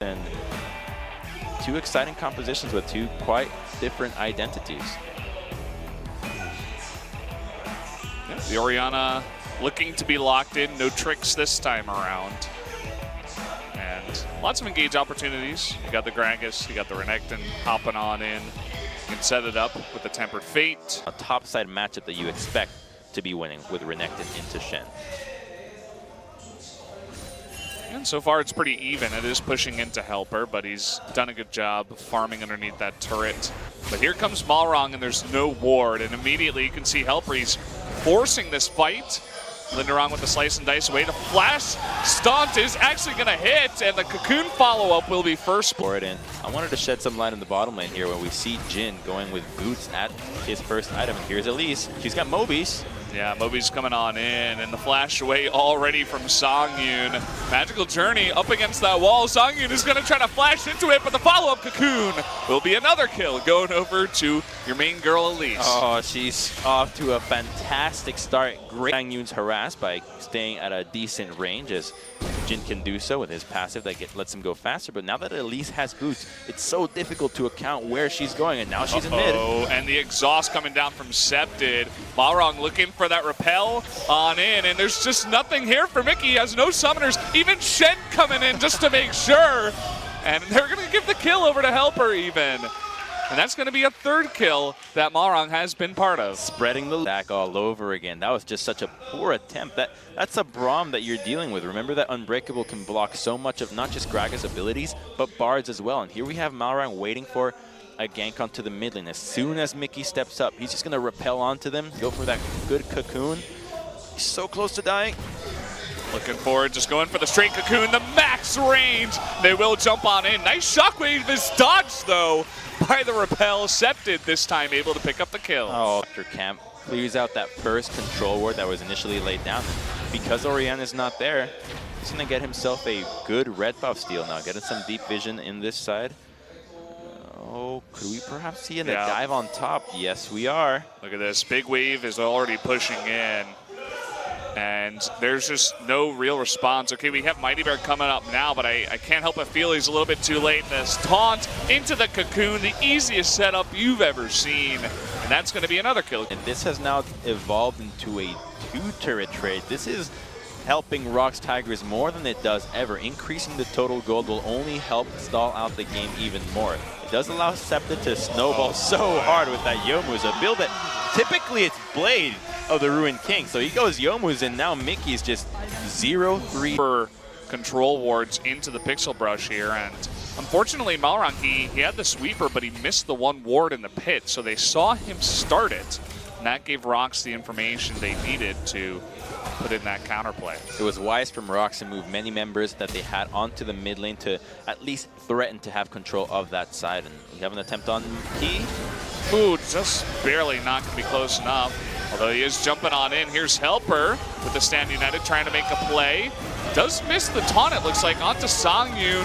And two exciting compositions with two quite different identities. Yeah, the Orianna looking to be locked in, no tricks this time around. And lots of engage opportunities. You got the Gragas, you got the Renekton hopping on in. You can set it up with the Tempered Fate. A topside matchup that you expect to be winning with Renekton into Shen. And so far it's pretty even. It is pushing into Helper, but he's done a good job farming underneath that turret. But here comes Malrong and there's no ward, and immediately you can see Helper, he's forcing this fight. Linderong with the slice and dice away. The flash stunt is actually going to hit, and the Cocoon follow-up will be first. For it in. I wanted to shed some light on the bottom lane here when we see Jin going with boots at his first item. And here's Elise. She's got Mobies. Yeah, Moby's coming on in, and the flash away already from Songyun. Magical Journey up against that wall. Songyun is going to try to flash into it, but the follow-up Cocoon will be another kill going over to your main girl, Elise. Oh, she's off to a fantastic start. Great. Songyun's harassed by staying at a decent range as Jin can do so with his passive that lets him go faster. But now that Elise has boots, it's so difficult to account where she's going, and now she's in mid. Oh, and the exhaust coming down from Septed. Malrong looking for that repel on in, and there's just nothing here for Mickey. He has no summoners, even Shen coming in just to make sure. And they're going to give the kill over to Helper even. And that's going to be a third kill that Malrong has been part of. Spreading the back all over again. That was just such a poor attempt. That's a Braum that you're dealing with. Remember that Unbreakable can block so much of not just Gragas' abilities, but Bard's as well. And here we have Malrong waiting for a gank onto the mid lane. As soon as Mickey steps up, he's just going to repel onto them, go for that good Cocoon. He's so close to dying. Looking forward, just going for the straight Cocoon, the max range. They will jump on in. Nice shockwave is dodged, though, by the repel. Septed this time able to pick up the kill. Oh, after Camp clears out that first control ward that was initially laid down. And because Orianna's not there, he's going to get himself a good red buff steal now, getting some deep vision in this side. Oh, could we perhaps see a dive on top? Yes, we are. Look at this. Big wave is already pushing in. And there's just no real response. Okay, we have Mighty Bear coming up now, but I can't help but feel he's a little bit too late. This taunt into the Cocoon, the easiest setup you've ever seen. And that's going to be another kill. And this has now evolved into a two-turret trade. This is helping ROX Tigers more than it does ever. Increasing the total gold will only help stall out the game even more. It does allow Septa to snowball so hard with that Youmuu's, a build that typically it's Blade of the Ruined King. So he goes Youmuu's, and now Mickey's just 0-3. For control wards into the Pixel Brush here, and unfortunately Malrong, he had the sweeper, but he missed the one ward in the pit, so they saw him start it, and that gave ROX the information they needed to put in that counterplay. It was wise from ROX to move many members that they had onto the mid lane to at least threaten to have control of that side. And we have an attempt on Key. Ooh, just barely not going to be close enough. Although he is jumping on in. Here's Helper with the Stand United trying to make a play. Does miss the taunt, it looks like, onto Songyun.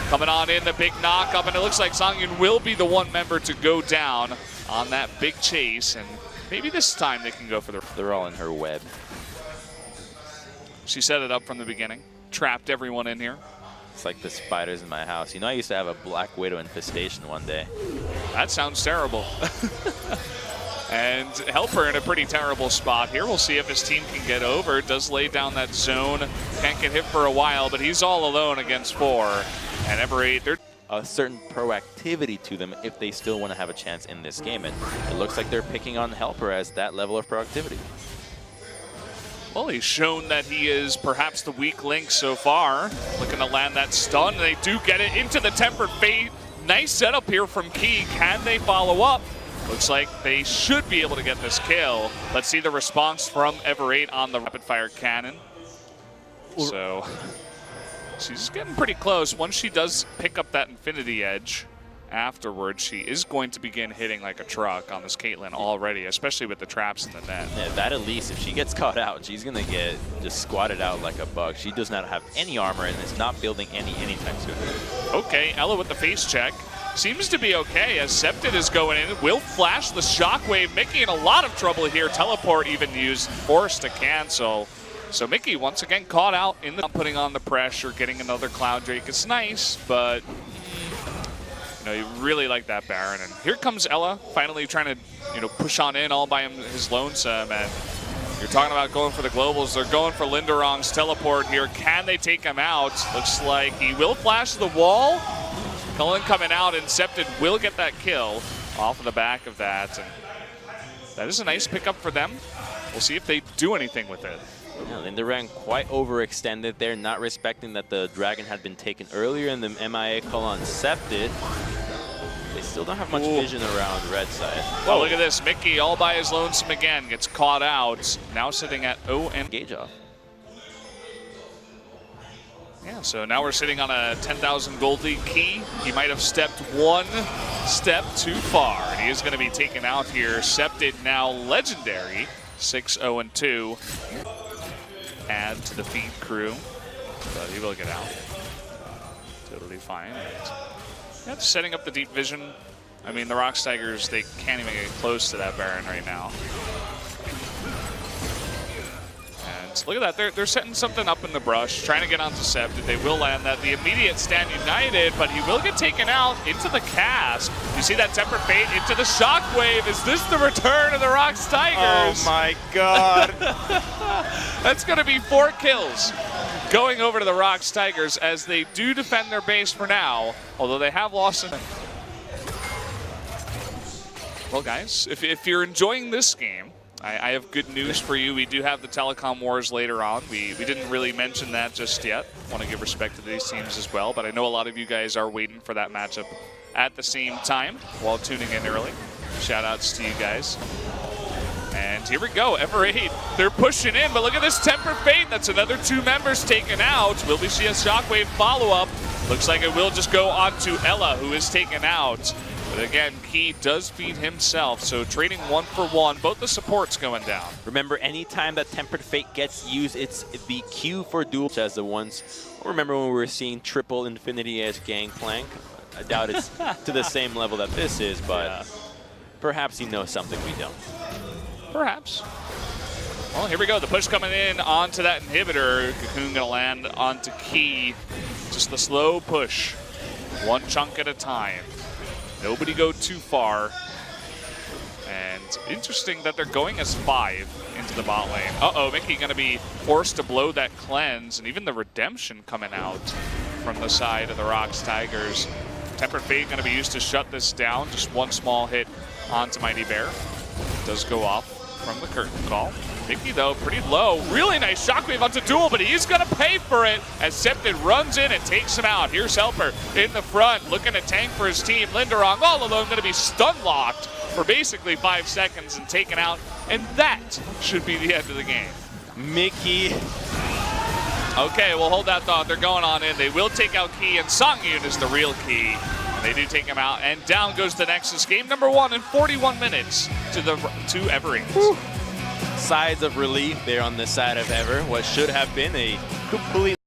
Coming on in, the big knock up, and it looks like Songyun will be the one member to go down on that big chase. And maybe this time they can go for the... They're all in her web. She set it up from the beginning. Trapped everyone in here. It's like the spiders in my house. You know, I used to have a Black Widow infestation one day. That sounds terrible. And Helper in a pretty terrible spot here. We'll see if his team can get over. Does lay down that zone. Can't get hit for a while, but he's all alone against 4. And Ever8, they're... A certain proactivity to them if they still want to have a chance in this game. And it looks like they're picking on Helper as that level of proactivity. Well, he's shown that he is perhaps the weak link so far. Looking to land that stun. They do get it into the Tempered Fate. Nice setup here from Key. Can they follow up? Looks like they should be able to get this kill. Let's see the response from Ever8 on the rapid fire cannon. So she's getting pretty close. Once she does pick up that Infinity Edge, afterwards she is going to begin hitting like a truck on this Caitlyn already, especially with the traps in the net. Yeah, that Elise, if she gets caught out, she's going to get just squatted out like a bug. She does not have any armor and is not building anytime soon. Okay, Ella with the face check. Seems to be okay as Septed is going in. Will flash the shockwave. Mickey in a lot of trouble here. Teleport even used, forced to cancel. So Mickey once again caught out in the putting on the pressure, getting another Cloud Drake is nice, but you know, you really like that Baron. And here comes Ella, finally trying to, you know, push on in all by his lonesome. And you're talking about going for the globals. They're going for Linderong's teleport here. Can they take him out? Looks like he will flash the wall. Cullen coming out, and Septed will get that kill off of the back of that. And that is a nice pickup for them. We'll see if they do anything with it. Yeah, Linderong quite overextended there, not respecting that the dragon had been taken earlier and the MIA call on Septed. They still don't have much vision around red side. Oh, look at this. Mickey all by his lonesome again, gets caught out. Now sitting at 0 and Gauge off. Yeah, so now we're sitting on a 10,000 gold lead Key. He might have stepped one step too far. And he is going to be taken out here. Septed now legendary, 6-0-2. Add to the feed crew, but he will get out. Totally fine. Yeah, just setting up the deep vision. I mean, the ROX Tigers, they can't even get close to that Baron right now. And look at that, they're setting something up in the brush, trying to get onto Septed. They will land that. The immediate stand united, but he will get taken out into the cast. You see that Tempered Fate into the Shockwave. Is this the return of the ROX Tigers? Oh my god. That's going to be 4 kills going over to the ROX Tigers as they do defend their base for now, although they have lost. Well, guys, if you're enjoying this game, I have good news for you. We do have the Telecom Wars later on. We didn't really mention that just yet. Want to give respect to these teams as well, but I know a lot of you guys are waiting for that matchup at the same time while tuning in early. Shout outs to you guys. And here we go, Ever8. They're pushing in, but look at this Tempered Fate. That's another 2 members taken out. Will we see a Shockwave follow-up? Looks like it will just go on to Ella, who is taken out. But again, Key does feed himself, so trading 1 for 1. Both the supports going down. Remember, anytime that Tempered Fate gets used, it's the Q for duel as the ones. Remember when we were seeing triple Infinity as Gangplank? I doubt it's to the same level that this is, but perhaps he knows something we don't. Perhaps. Well, here we go. The push coming in onto that inhibitor. Cocoon gonna land onto Key. Just the slow push. 1 chunk at a time. Nobody go too far. And interesting that they're going as 5 into the bot lane. Uh-oh, Mickey gonna be forced to blow that cleanse, and even the redemption coming out from the side of the ROX Tigers. Tempered Fate gonna be used to shut this down. Just 1 small hit onto Mighty Bear. Does go off from the curtain call. Mickey, though, pretty low. Really nice Shockwave onto Duel, but he's going to pay for it as Septed runs in and takes him out. Here's Helper in the front, looking to tank for his team. Linderong all alone, going to be stun-locked for basically 5 seconds and taken out, and that should be the end of the game. Mickey. Okay, well, hold that thought. They're going on in. They will take out Key, and Songyun is the real Key. They do take him out, and down goes the Nexus. Game number 1 in 41 minutes to Ever8. Sighs of relief there on the side of Ever. What should have been a complete